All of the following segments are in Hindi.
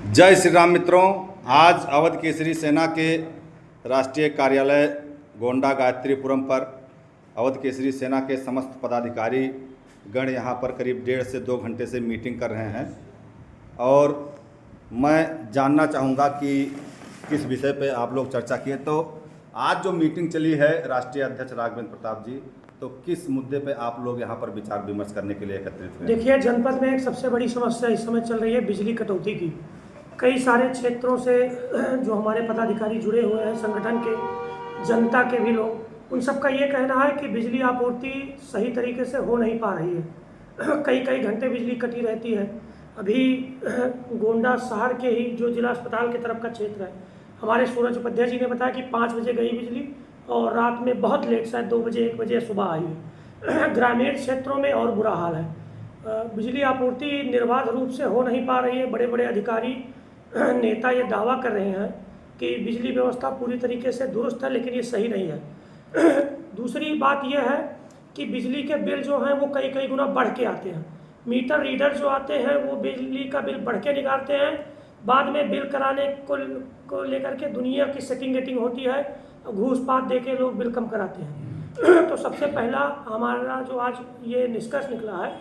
जय श्री राम मित्रों। आज अवध केसरी सेना के राष्ट्रीय कार्यालय गोंडा गायत्रीपुरम पर अवध केसरी सेना के समस्त पदाधिकारी गण यहाँ पर करीब 1.5 से 2 घंटे से मीटिंग कर रहे हैं और मैं जानना चाहूँगा कि किस विषय पे आप लोग चर्चा किए। तो आज जो मीटिंग चली है राष्ट्रीय अध्यक्ष राघवेंद्र प्रताप जी, तो किस मुद्दे पे आप लोग यहाँ पर विचार विमर्श करने के लिए एकत्रित हुए? देखिए, जनपद में एक सबसे बड़ी समस्या इस समय चल रही है बिजली कटौती की। कई सारे क्षेत्रों से जो हमारे पदाधिकारी जुड़े हुए हैं, संगठन के, जनता के भी लोग, उन सब का ये कहना है कि बिजली आपूर्ति सही तरीके से हो नहीं पा रही है। कई कई घंटे बिजली कटी रहती है। अभी गोंडा शहर के ही जो जिला अस्पताल की तरफ का क्षेत्र है, हमारे सूरज उपाध्याय जी ने बताया कि 5 बजे गई बिजली और रात में बहुत लेट, शायद 2 बजे 1 बजे सुबह आई है। ग्रामीण क्षेत्रों में और बुरा हाल है। बिजली आपूर्ति निर्बाध रूप से हो नहीं पा रही है। बड़े बड़े अधिकारी, नेता ये दावा कर रहे हैं कि बिजली व्यवस्था पूरी तरीके से दुरुस्त है, लेकिन ये सही नहीं है। दूसरी बात यह है कि बिजली के बिल जो हैं वो कई कई गुना बढ़ के आते हैं। मीटर रीडर जो आते हैं वो बिजली का बिल बढ़ के निकालते हैं। बाद में बिल कराने को लेकर के दुनिया की सेटिंग गेटिंग होती है, घूस पात दे के लोग बिल कम कराते हैं। तो सबसे पहला हमारा जो आज ये निष्कर्ष निकला है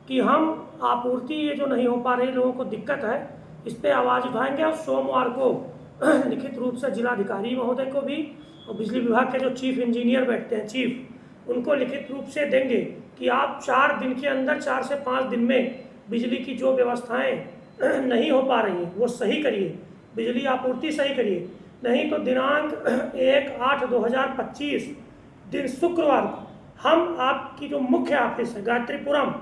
कि हम आपूर्ति ये जो नहीं हो पा रही, लोगों को दिक्कत है, इस पर आवाज़ उठाएंगे और सोमवार को लिखित रूप से जिलाधिकारी महोदय को भी और बिजली विभाग के जो चीफ इंजीनियर बैठते हैं, चीफ, उनको लिखित रूप से देंगे कि आप 4 दिन के अंदर, 4 से 5 दिन में बिजली की जो व्यवस्थाएं नहीं हो पा रही हैं वो सही करिए, बिजली आपूर्ति सही करिए। नहीं तो दिनांक 1/8/2025 दिन शुक्रवार को हम आपकी जो मुख्य ऑफिस है गायत्रीपुरम,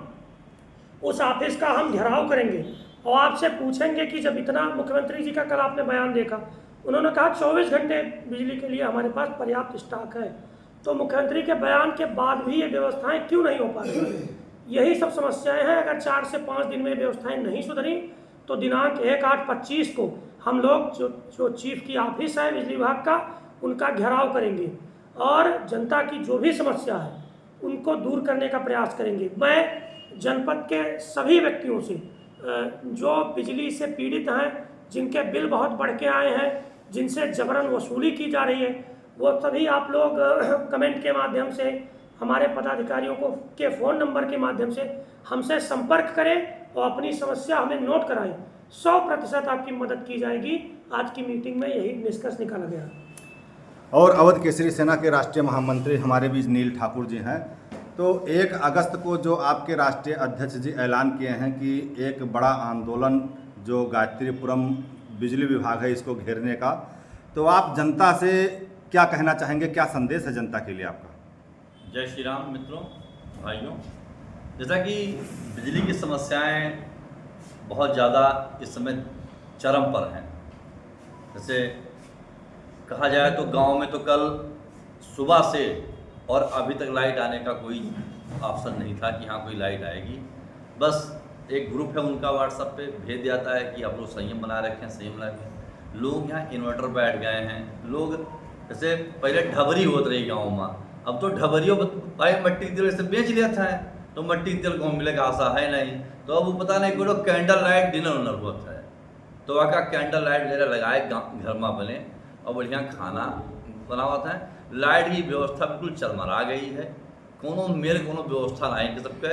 उस ऑफिस का हम घेराव करेंगे और आपसे पूछेंगे कि जब इतना, मुख्यमंत्री जी का कल आपने बयान देखा, उन्होंने कहा 24 घंटे बिजली के लिए हमारे पास पर्याप्त स्टॉक है। तो मुख्यमंत्री के बयान के बाद भी ये व्यवस्थाएं क्यों नहीं हो पा रही? यही सब समस्याएं हैं। अगर 4 से 5 दिन में व्यवस्थाएं नहीं सुधरी तो दिनांक 1/8/25 को हम लोग जो चीफ की ऑफिस है बिजली विभाग का, उनका घेराव करेंगे और जनता की जो भी समस्या है उनको दूर करने का प्रयास करेंगे। मैं जनपद के सभी व्यक्तियों से जो बिजली से पीड़ित हैं, जिनके बिल बहुत बढ़ के आए हैं, जिनसे जबरन वसूली की जा रही है, वो सभी आप लोग कमेंट के माध्यम से, हमारे पदाधिकारियों को के फ़ोन नंबर के माध्यम से हमसे संपर्क करें और अपनी समस्या हमें नोट कराएं। 100% आपकी मदद की जाएगी। आज की मीटिंग में यही निष्कर्ष निकाला गया। और अवध केसरी सेना के राष्ट्रीय महामंत्री हमारे बीच नील ठाकुर जी हैं। तो 1 अगस्त को जो आपके राष्ट्रीय अध्यक्ष जी ऐलान किए हैं कि एक बड़ा आंदोलन जो गायत्रीपुरम बिजली विभाग है इसको घेरने का, तो आप जनता से क्या कहना चाहेंगे? क्या संदेश है जनता के लिए आपका? जय श्री राम मित्रों, भाइयों। जैसा कि बिजली की समस्याएं बहुत ज़्यादा इस समय चरम पर हैं। जैसे कहा जाए तो गांव में तो कल सुबह से और अभी तक लाइट आने का कोई ऑप्शन नहीं था कि हाँ कोई लाइट आएगी। बस एक ग्रुप है उनका व्हाट्सएप पे भेज दिया है कि आप लोग संयम बना रखें, संयम रखें। लोग यहाँ इन्वर्टर बैठ गए हैं। लोग जैसे पहले ढबरी होत रही गाँव में, अब तो ढबरियों भाई मट्टी तेल से बेच लेता है, तो मट्टी तेल को मिलेगा आशा है नहीं। तो अब वो पता नहीं कोई लोग कैंडल लाइट डिनर उनर होता है, तो वहाँ का कैंडल लाइट वगैरह लगाए घर में बने और बढ़िया खाना बना होता है। लाइट की व्यवस्था बिल्कुल चरमरा गई है, कोनो व्यवस्था नहीं कर सकते।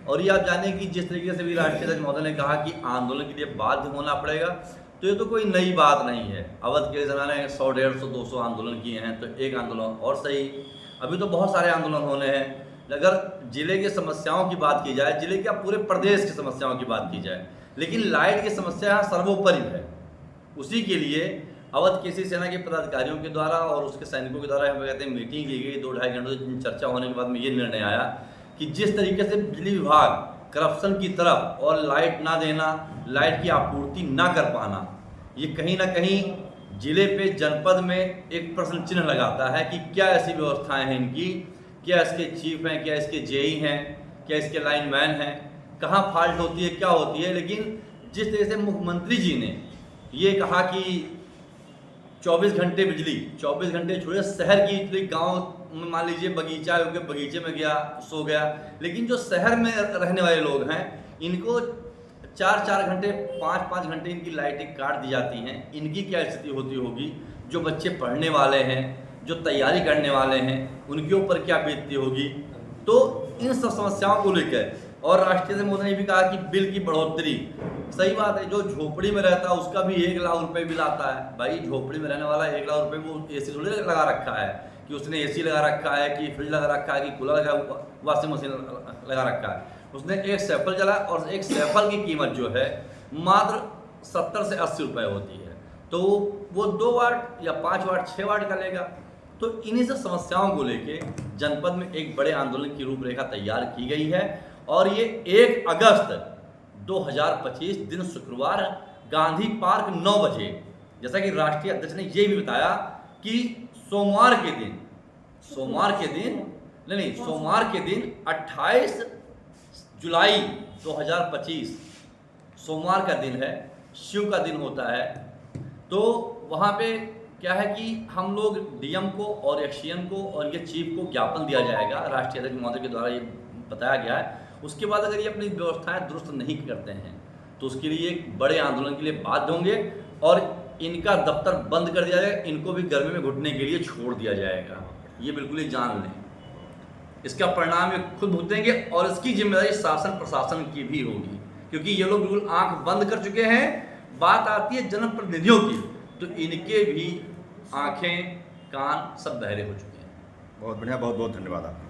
और ये आप जाने कि जिस तरीके से भी राष्ट्रीय अध्यक्ष महोदय ने कहा कि आंदोलन के लिए बाध्य होना पड़ेगा, तो ये तो कोई नई बात नहीं है। अवध के ज़माने में 100, 150, 200 आंदोलन किए हैं, तो एक आंदोलन और सही। अभी तो बहुत सारे आंदोलन होने हैं। अगर जिले की समस्याओं की बात की जाए, जिले के पूरे प्रदेश की समस्याओं की बात की जाए, लेकिन लाइट की समस्या सर्वोपरि है। उसी के लिए अवध केसरी सेना के पदाधिकारियों के द्वारा और उसके सैनिकों के द्वारा हम कहते हैं मीटिंग की गई। 2-2.5 घंटों चर्चा होने के बाद में ये निर्णय आया कि जिस तरीके से बिजली विभाग करप्शन की तरफ और लाइट ना देना, लाइट की आपूर्ति ना कर पाना, ये कहीं ना कहीं जिले पे, जनपद में एक प्रश्न चिन्ह लगाता है कि क्या ऐसी व्यवस्थाएं हैं इनकी, क्या इसके चीफ हैं, क्या इसके जेई हैं, क्या इसके लाइनमैन हैं, कहाँ फॉल्ट होती है, क्या होती है। लेकिन जिस तरह से मुख्यमंत्री जी ने ये कहा कि 24 घंटे बिजली, 24 घंटे छोड़े शहर की, गांव में मान लीजिए बगीचा है, बगीचे में गया, सो गया, लेकिन जो शहर में रहने वाले लोग हैं इनको 4-4 घंटे 5-5 घंटे इनकी लाइटें काट दी जाती हैं। इनकी क्या स्थिति होती होगी? जो बच्चे पढ़ने वाले हैं, जो तैयारी करने वाले हैं, उनके ऊपर क्या बीतती होगी? तो इन सब समस्याओं को लेकर और राष्ट्रीय मोदी ने भी कहा कि बिल की बढ़ोतरी, सही बात है, जो झोपड़ी में रहता है उसका भी 1 लाख रुपए बिल आता है। भाई झोपड़ी में रहने वाला 1 लाख रुपए, वो एसी थोड़ी लगा रखा है कि उसने एसी लगा रखा है, कि फ्रिज लगा रखा है, कि कूलर लगा, वॉशिंग मशीन लगा रखा है। उसने एक सैफल जला, और एक सैफल की कीमत जो है मात्र 70 से 80 रुपए होती है। तो वो 2 वाट या 5 वाट 6 वाट का लेगा। तो इन्हीं सब समस्याओं को लेके जनपद में एक बड़े आंदोलन की रूपरेखा तैयार की गई है, और ये 1 अगस्त 2025 दिन शुक्रवार गांधी पार्क 9 बजे, जैसा कि राष्ट्रीय अध्यक्ष ने ये भी बताया कि सोमवार के दिन 28 जुलाई 2025 सोमवार का दिन है, शिव का दिन होता है। तो वहाँ पे क्या है कि हम लोग डीएम को और एक्सईएन को और ये चीफ को ज्ञापन दिया जाएगा, राष्ट्रीय अध्यक्ष महोदय के द्वारा ये बताया गया है। उसके बाद अगर ये अपनी व्यवस्थाएं दुरुस्त नहीं करते हैं तो उसके लिए एक बड़े आंदोलन के लिए बाध्य होंगे, और इनका दफ्तर बंद कर दिया जाएगा, इनको भी गर्मी में घुटने के लिए छोड़ दिया जाएगा। ये बिल्कुल ही जान लें, इसका परिणाम ये खुद भुगतेंगे, और इसकी जिम्मेदारी शासन प्रशासन की भी होगी, क्योंकि ये लोग बिल्कुल आंख बंद कर चुके हैं। बात आती है जनप्रतिनिधियों की, तो इनके भी आंखें कान सब बहरे हो चुके हैं। बहुत बढ़िया, बहुत बहुत धन्यवाद आपका।